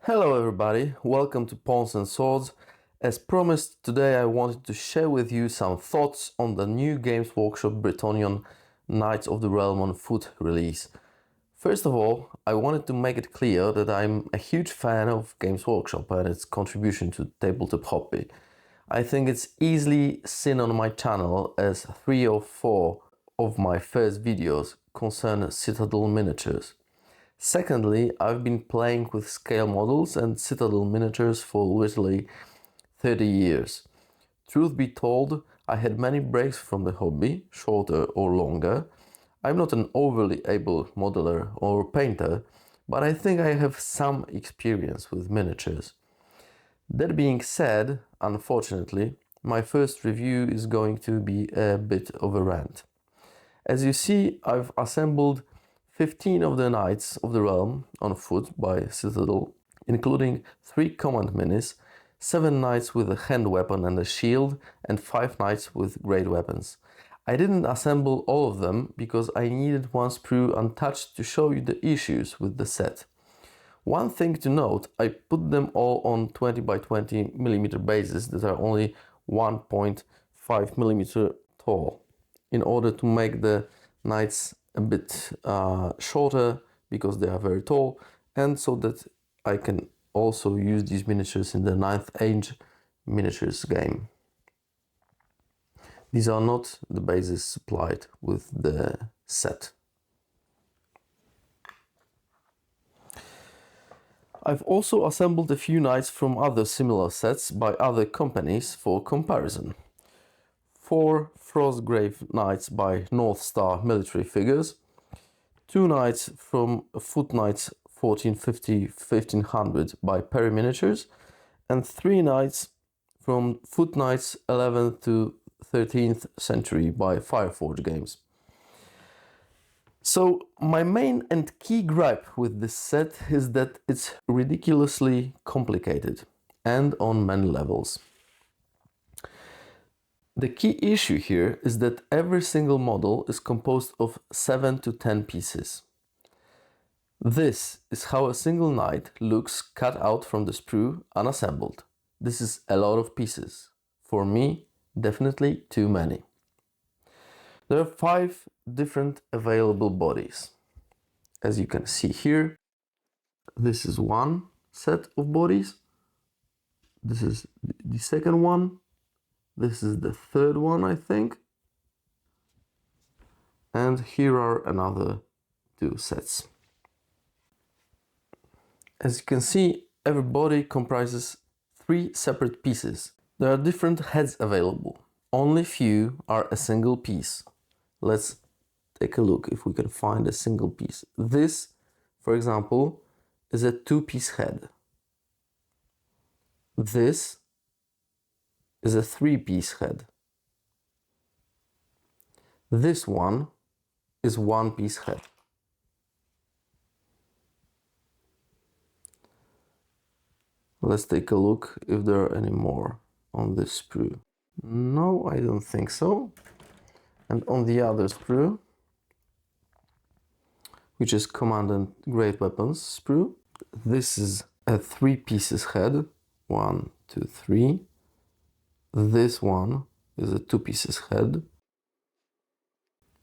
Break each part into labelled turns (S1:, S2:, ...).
S1: Hello everybody, welcome to Pawns and Swords. As promised, today I wanted to share with you some thoughts on the new Games Workshop Bretonnian Knights of the Realm on Foot release. First of all, I wanted to make it clear that I'm a huge fan of Games Workshop and its contribution to tabletop hobby. I think it's easily seen on my channel as 3 or 4 of my first videos concern Citadel miniatures. Secondly, I've been playing with scale models and Citadel miniatures for literally 30 years. Truth be told, I had many breaks from the hobby, shorter or longer. I'm not an overly able modeler or painter, but I think I have some experience with miniatures. That being said, unfortunately, my first review is going to be a bit of a rant. As you see, I've assembled 15 of the Knights of the Realm on foot by Citadel, including 3 command minis, 7 Knights with a hand weapon and a shield, and 5 Knights with great weapons. I didn't assemble all of them because I needed one sprue untouched to show you the issues with the set. One thing to note, I put them all on 20 by 20 mm bases that are only 1.5 mm tall, in order to make the Knights a bit shorter because they are very tall, and so that I can also use these miniatures in the 9th Age miniatures game. These are not the bases supplied with the set. I've also assembled a few Knights from other similar sets by other companies for comparison. 4 Frostgrave Knights by Northstar military figures, 2 Knights from Foot Knights 1450-1500 by Perry Miniatures, and 3 Knights from Foot Knights 11th to 13th century by Fireforge games. So my main and key gripe with this set is that it's ridiculously complicated and on many levels. The key issue here is that every single model is composed of 7 to 10 pieces. This is how a single knight looks cut out from the sprue unassembled. This is a lot of pieces. For me, definitely too many. There are 5 different available bodies. As you can see here, this is one set of bodies. This is the second one. This is the third one, I think. And here are another 2 sets. As you can see, every body comprises 3 separate pieces. There are different heads available. Only few are a single piece. Let's take a look if we can find a single piece. This, for example, is a 2-piece head. This is a 3-piece head. This one is 1-piece head. Let's take a look if there are any more on this sprue. No, I don't think so. And on the other sprue, which is Command and Great Weapons sprue, this is a 3-piece head. 1, 2, 3. This one is a 2-piece head,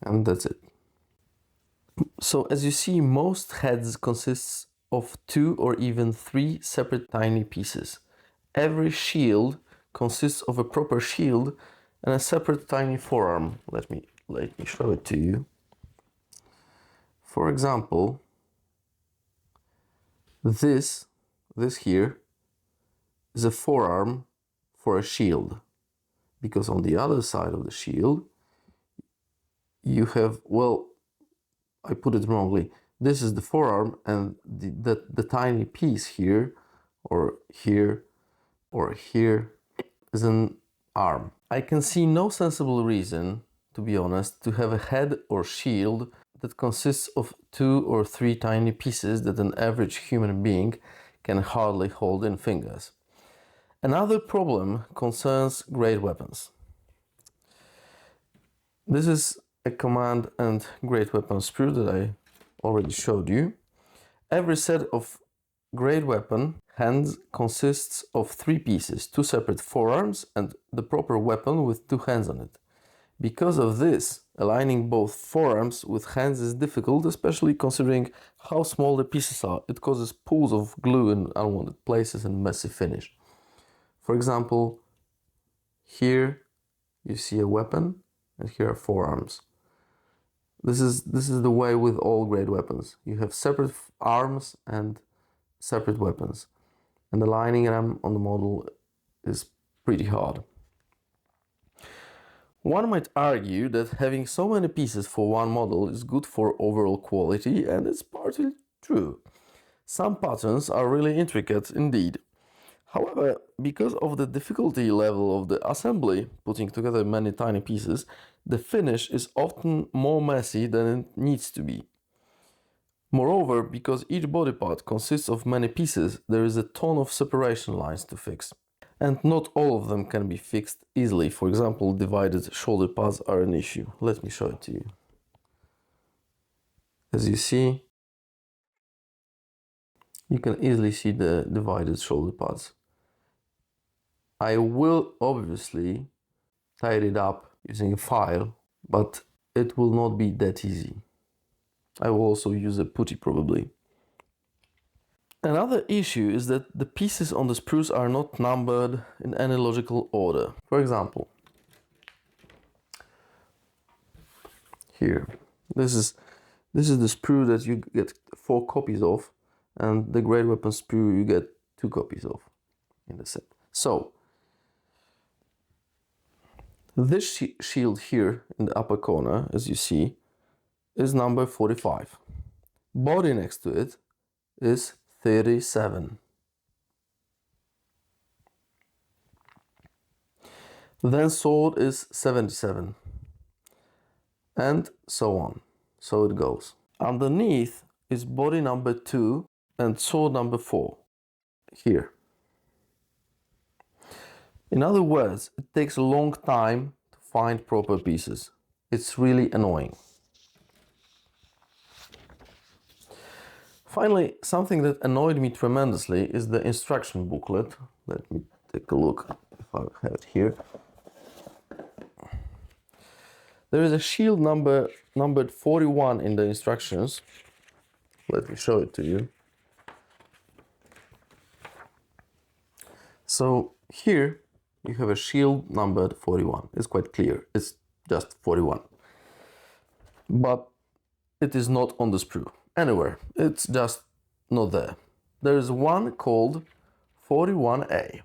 S1: and that's it. So as you see, most heads consists of 2 or even 3 separate tiny pieces. Every shield consists of a proper shield and a separate tiny forearm. Let me show it to you. For example, this here is a forearm for a shield, because on the other side of the shield you have, well, I put it wrongly. This is the forearm, and the tiny piece here, or here, or here, is an arm. I can see no sensible reason, to be honest, to have a head or shield that consists of 2 or 3 tiny pieces that an average human being can hardly hold in fingers. Another problem concerns great weapons. This is a Command and Great Weapons sprue that I already showed you. Every set of great weapon hand consists of 3 pieces, 2 separate forearms and the proper weapon with 2 hands on it. Because of this, aligning both forearms with hands is difficult, especially considering how small the pieces are. It causes pools of glue in unwanted places and messy finish. For example, here you see a weapon and here are forearms. This is the way with all great weapons. You have separate arms and separate weapons, and aligning them on the model is pretty hard. One might argue that having so many pieces for one model is good for overall quality, and it's partly true. Some patterns are really intricate indeed. However, because of the difficulty level of the assembly, putting together many tiny pieces, the finish is often more messy than it needs to be. Moreover, because each body part consists of many pieces, there is a ton of separation lines to fix. And not all of them can be fixed easily. For example, divided shoulder pads are an issue. Let me show it to you. As you see, you can easily see the divided shoulder pads. I will obviously tidy it up using a file, but it will not be that easy. I will also use a putty probably. Another issue is that the pieces on the sprues are not numbered in any logical order. For example, here, this is the sprue that you get 4 copies of, and the great weapon sprue you get 2 copies of in the set. So, this shield here in the upper corner, as you see, is number 45. Body next to it is 37. Then sword is 77. And so on. So it goes. Underneath is body number 2 and sword number 4. Here. In other words, it takes a long time to find proper pieces. It's really annoying. Finally, something that annoyed me tremendously is the instruction booklet. Let me take a look if I have it here. There is a shield numbered 41 in the instructions. Let me show it to you. So here you have a shield numbered 41. It's quite clear. It's just 41. But it is not on the sprue anywhere. It's just not there. There is one called 41A.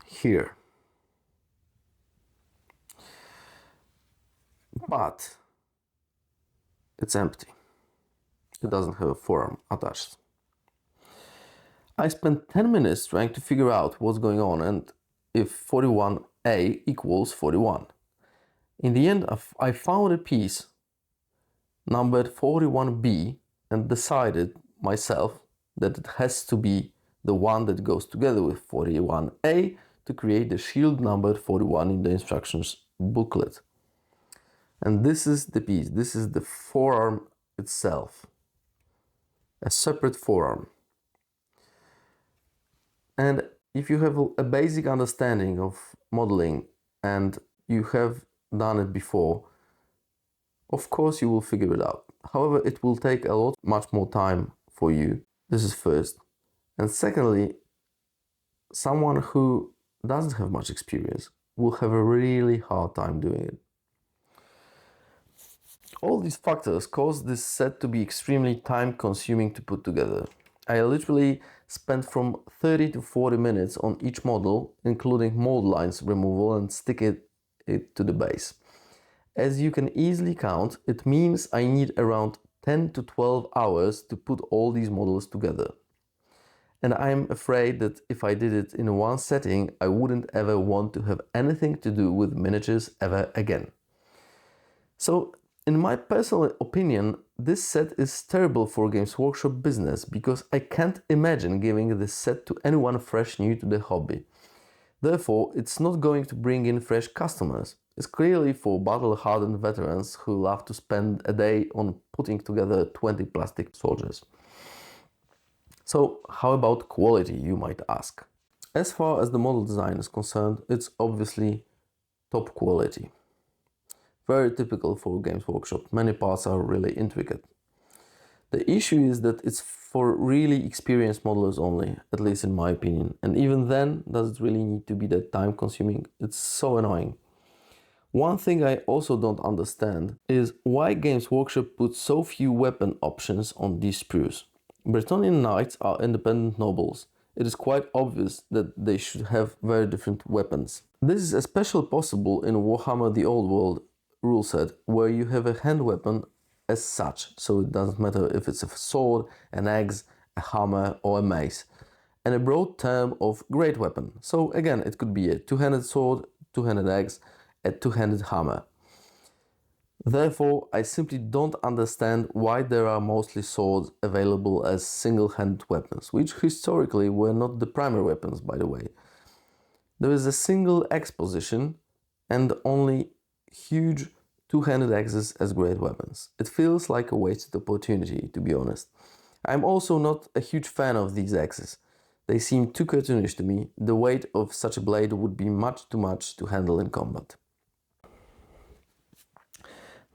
S1: Here. But it's empty. It doesn't have a forearm attached. I spent 10 minutes trying to figure out what's going on and if 41A equals 41. In the end, I found a piece numbered 41B and decided myself that it has to be the one that goes together with 41A to create the shield numbered 41 in the instructions booklet. And this is the piece. This is the forearm itself. A separate forearm. And if you have a basic understanding of modeling and you have done it before, of course you will figure it out. However, it will take much more time for you. This is first. And secondly, someone who doesn't have much experience will have a really hard time doing it. All these factors cause this set to be extremely time consuming to put together. I literally spent from 30 to 40 minutes on each model, including mold lines removal and sticking it to the base. As you can easily count, it means I need around 10 to 12 hours to put all these models together. And I'm afraid that if I did it in one setting, I wouldn't ever want to have anything to do with miniatures ever again. So, in my personal opinion, this set is terrible for Games Workshop business because I can't imagine giving this set to anyone fresh new to the hobby. Therefore, it's not going to bring in fresh customers. It's clearly for battle-hardened veterans who love to spend a day on putting together 20 plastic soldiers. So, how about quality, you might ask? As far as the model design is concerned, it's obviously top quality. Very typical for Games Workshop. Many parts are really intricate. The issue is that it's for really experienced modelers only, at least in my opinion. And even then, does it really need to be that time consuming? It's so annoying. One thing I also don't understand is why Games Workshop puts so few weapon options on these sprues. Bretonnian Knights are independent nobles. It is quite obvious that they should have very different weapons. This is especially possible in Warhammer the Old World rule set, where you have a hand weapon as such, so it doesn't matter if it's a sword, an axe, a hammer or a mace, and a broad term of great weapon. So again, it could be a two-handed sword, two-handed axe, a two-handed hammer. Therefore, I simply don't understand why there are mostly swords available as single-handed weapons, which historically were not the primary weapons, by the way. There is a single axe position and only huge two-handed axes as great weapons. It feels like a wasted opportunity, to be honest. I'm also not a huge fan of these axes. They seem too cartoonish to me. The weight of such a blade would be much too much to handle in combat.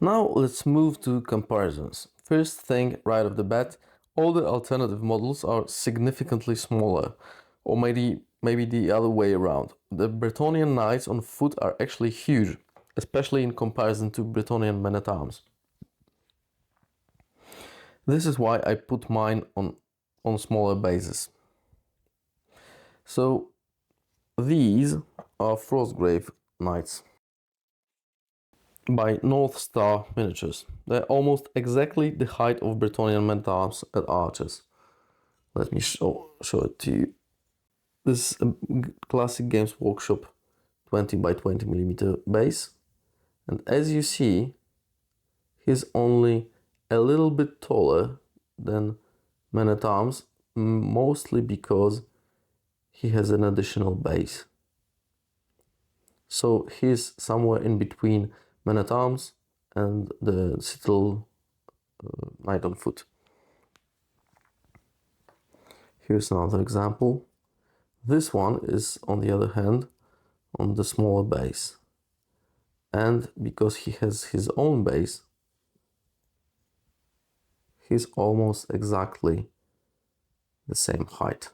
S1: Now let's move to comparisons. First thing right off the bat, all the alternative models are significantly smaller, or maybe the other way around. The Bretonnian Knights on foot are actually huge, especially in comparison to Bretonnian Men-at-arms. This is why I put mine on smaller bases. So these are Frostgrave Knights by Northstar miniatures. They're almost exactly the height of Bretonnian Men-at-arms at archers. Let me show it to you. This is a classic Games Workshop 20 by 20 millimeter base. And as you see, he's only a little bit taller than Men-at-arms, mostly because he has an additional base. So he's somewhere in between Men-at-arms and the Citadel Knight on foot. Here's another example. This one is, on the other hand, on the smaller base. And because he has his own base, he's almost exactly the same height.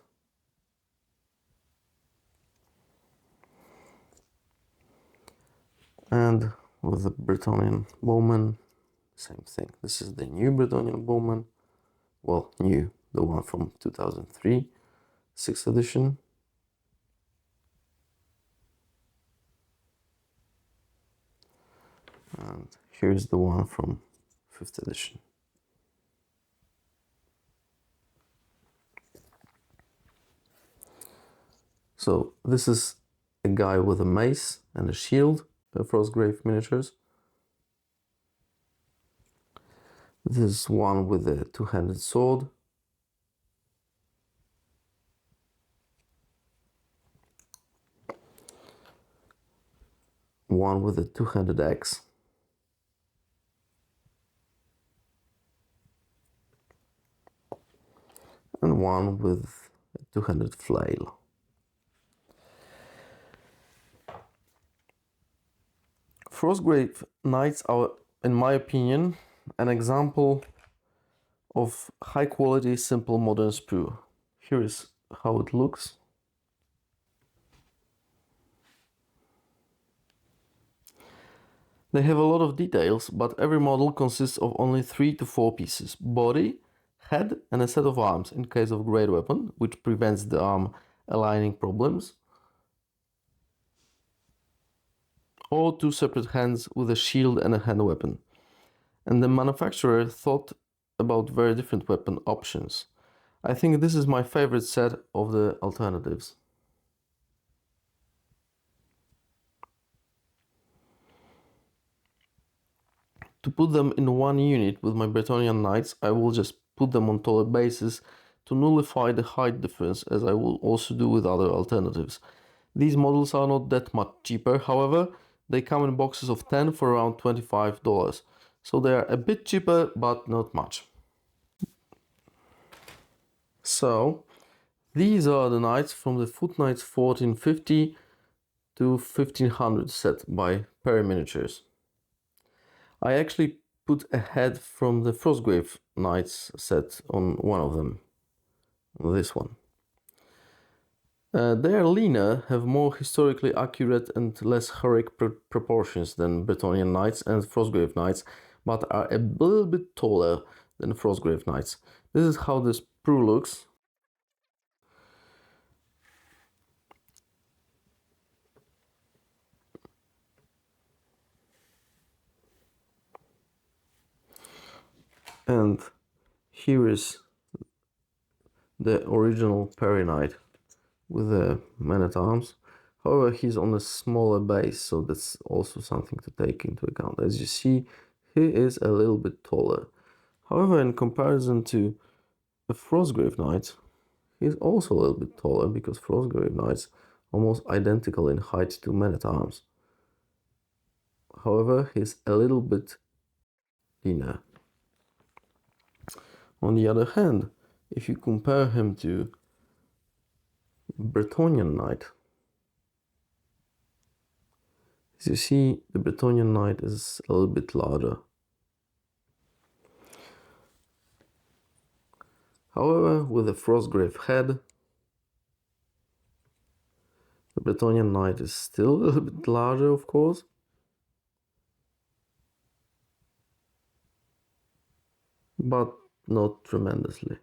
S1: And with the Bretonnian Bowmen, same thing. This is the new Bretonnian Bowmen. Well, new, the one from 2003, 6th edition. And here's the one from 5th edition. So this is a guy with a mace and a shield, the Frostgrave miniatures. This is one with a two-handed sword. One with a two-handed axe. And one with a two-handed flail. Frostgrave Knights are, in my opinion, an example of high-quality, simple modern sprue. Here is how it looks. They have a lot of details, but every model consists of only 3 to 4 pieces: body, head and a set of arms in case of great weapon, which prevents the arm aligning problems, or 2 separate hands with a shield and a hand weapon. And the manufacturer thought about very different weapon options. I think this is my favorite set of the alternatives. To put them in one unit with my Bretonnian Knights, I will just put them on taller bases to nullify the height difference, as I will also do with other alternatives. These models are not that much cheaper, however, they come in boxes of 10 for around $25. So they are a bit cheaper, but not much. So, these are the knights from the Foot Knights 1450 to 1500 set by Perry Miniatures. I actually put a head from the Frostgrave Knights set on one of them, this one. They are leaner, have more historically accurate and less heroic proportions than Bretonnian Knights and Frostgrave Knights, but are a little bit taller than Frostgrave Knights. This is how this sprue looks. And here is the original Perry Knight with the Men-at-arms. However, he's on a smaller base, so that's also something to take into account. As you see, he is a little bit taller. However, in comparison to the Frostgrave Knight, he's also a little bit taller because Frostgrave Knights are almost identical in height to Men-at-arms. However, he's a little bit leaner. On the other hand, if you compare him to Bretonnian Knight, as you see, the Bretonnian Knight is a little bit larger. However, with a Frostgrave head, the Bretonnian Knight is still a little bit larger, of course, but not tremendously.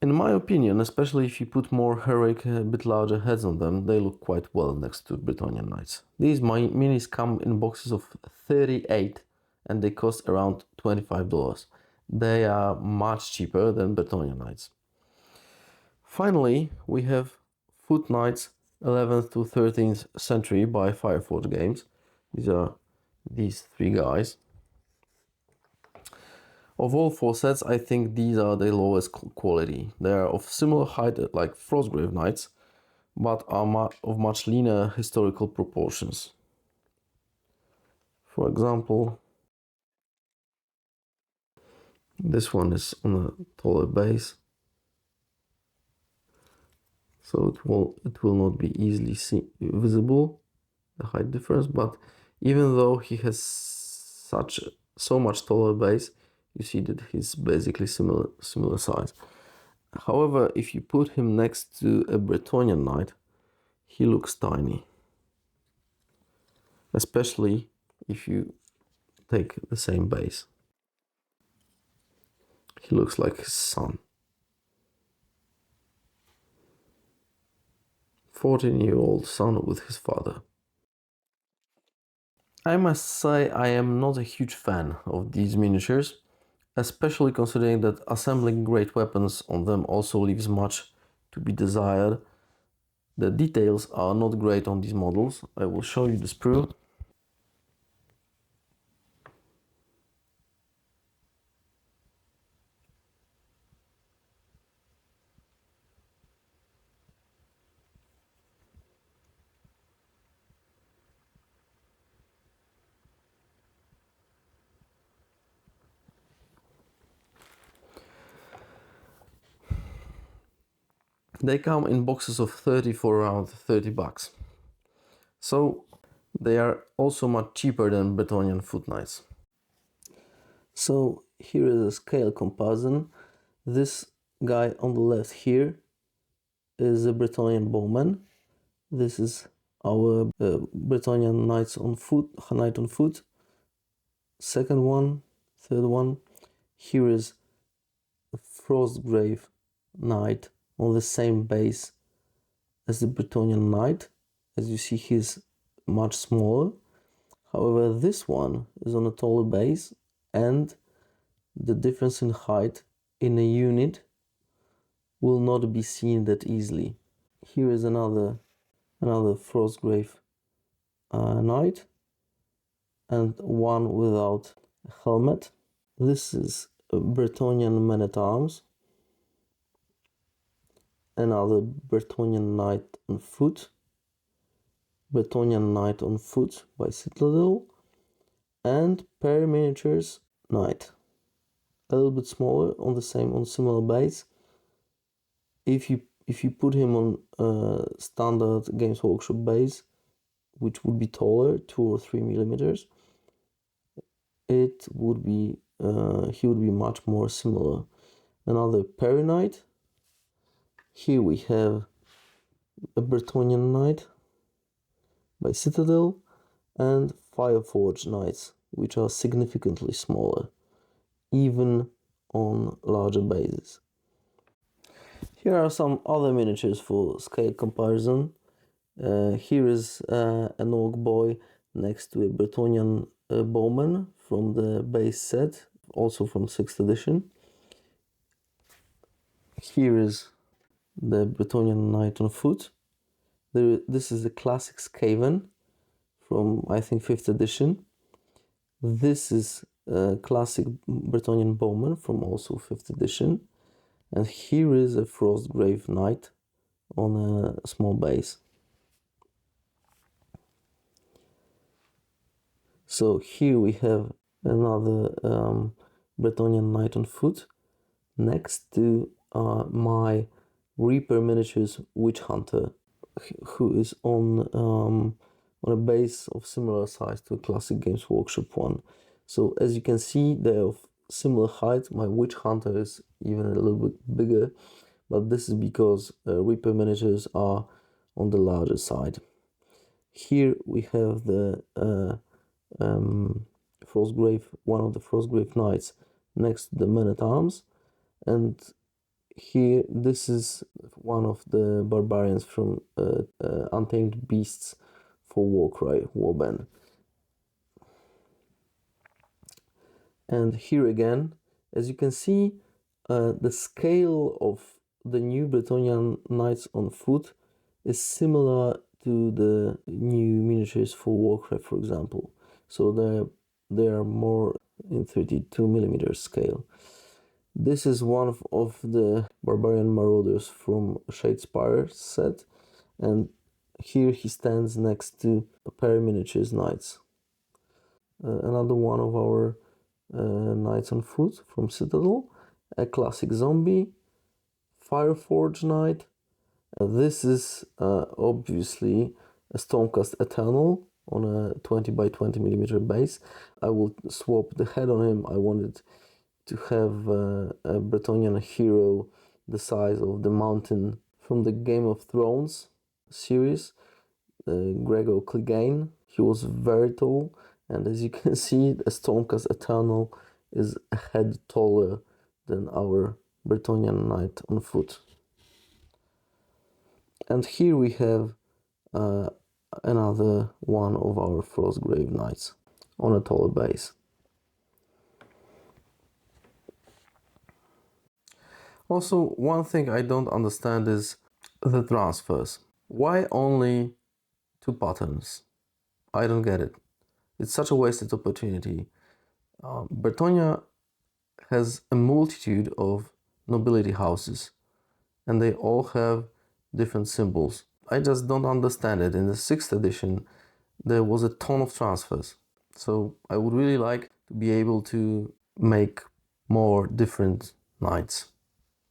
S1: In my opinion, especially if you put more heroic, a bit larger heads on them, they look quite well next to Bretonnian Knights. These minis come in boxes of 38 and they cost around $25. They are much cheaper than Bretonnian Knights. Finally, we have Foot Knights 11th to 13th century by Fireforge games. These are these three guys. Of all four sets, I think these are the lowest quality. They are of similar height like Frostgrave Knights, but are of much leaner historical proportions. For example, this one is on a taller base, so it will not be easily visible, the height difference, but even though he has so much taller base, you see that he's basically similar size. However, if you put him next to a Bretonnian Knight, he looks tiny. Especially if you take the same base. He looks like his son. 14-year-old son with his father. I must say I am not a huge fan of these miniatures, especially considering that assembling great weapons on them also leaves much to be desired. The details are not great on these models. I will show you the sprue. They come in boxes of 30 for around $30. So they are also much cheaper than Bretonnian Foot Knights. So here is a scale comparison. This guy on the left here is a Bretonnian Bowmen. This is our Bretonnian Knights on foot, Knight on foot. Second one, third one. Here is a Frostgrave Knight on the same base as the Bretonnian Knight. As you see, he's much smaller. However, this one is on a taller base, and the difference in height in a unit will not be seen that easily. Here is another Frostgrave Knight, and one without a helmet. This is a Bretonnian Men-at-arms, another Bretonnian Knight on foot, Bretonnian Knight on Foot by Citadel, and Per Miniatures Knight. A little bit smaller on similar base. If you put him on standard Games Workshop base, which would be taller, 2 or 3 millimeters, it would be he would be much more similar. Another Per Knight. Here we have a Bretonnian Knight by Citadel and Fireforge Knights, which are significantly smaller, even on larger bases. Here are some other miniatures for scale comparison. Here is an Orc Boy next to a Bretonnian Bowmen from the base set, also from 6th edition. Here is the Bretonnian Knight on Foot. This is the classic Skaven from, I think, 5th edition. This is a classic Bretonnian Bowman from also 5th edition. And here is a Frostgrave Knight on a small base. So here we have another Bretonnian Knight on Foot next to my Reaper Miniatures Witch Hunter, who is on a base of similar size to a classic Games Workshop one. So as you can see, they're of similar height. My Witch Hunter is even a little bit bigger, but this is because Reaper miniatures are on the larger side. Here we have the Frostgrave, one of the Frostgrave Knights next to the Men-at-arms, and here this is one of the barbarians from Untamed Beasts for Warcry, Warband. And here again, as you can see, the scale of the new Bretonnian Knights on Foot is similar to the new miniatures for Warcry, for example. So they are more in 32mm scale. This is one of the Barbarian Marauders from Shadespire set, and here he stands next to a pair of miniatures Knights. Another one of our Knights on Foot from Citadel, a classic zombie, Fireforge Knight. This is obviously a Stormcast Eternal on a 20 by 20mm base. I will swap the head on him. I wanted to have a Bretonnian hero the size of the mountain from the Game of Thrones series, Gregor Clegane. He was very tall, and as you can see, a Stormcast Eternal is a head taller than our Bretonnian Knight on Foot. And here we have another one of our Frostgrave Knights on a taller base. Also, one thing I don't understand is the transfers. Why only 2 patterns? I don't get it. It's such a wasted opportunity. Bretonnia has a multitude of nobility houses, and they all have different symbols. I just don't understand it. In the 6th edition, there was a ton of transfers. So I would really like to be able to make more different knights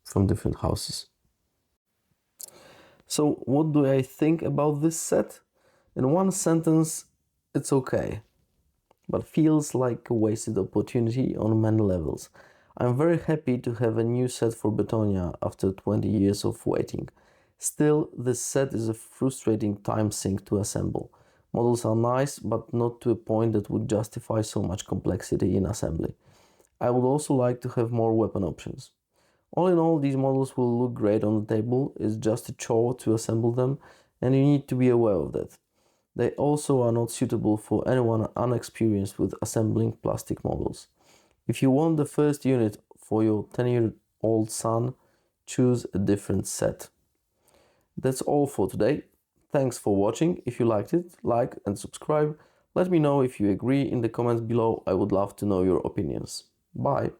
S1: from different houses. So what do I think about this set? In one sentence, it's okay, but feels like a wasted opportunity on many levels. I'm very happy to have a new set for Bretonnia after 20 years of waiting. Still, this set is a frustrating time sink to assemble. Models are nice, but not to a point that would justify so much complexity in assembly. I would also like to have more weapon options. All in all, these models will look great on the table. It's just a chore to assemble them, and you need to be aware of that. They also are not suitable for anyone unexperienced with assembling plastic models. If you want the first unit for your 10-year-old son, choose a different set. That's all for today. Thanks for watching. If you liked it, like and subscribe. Let me know if you agree in the comments below. I would love to know your opinions. Bye!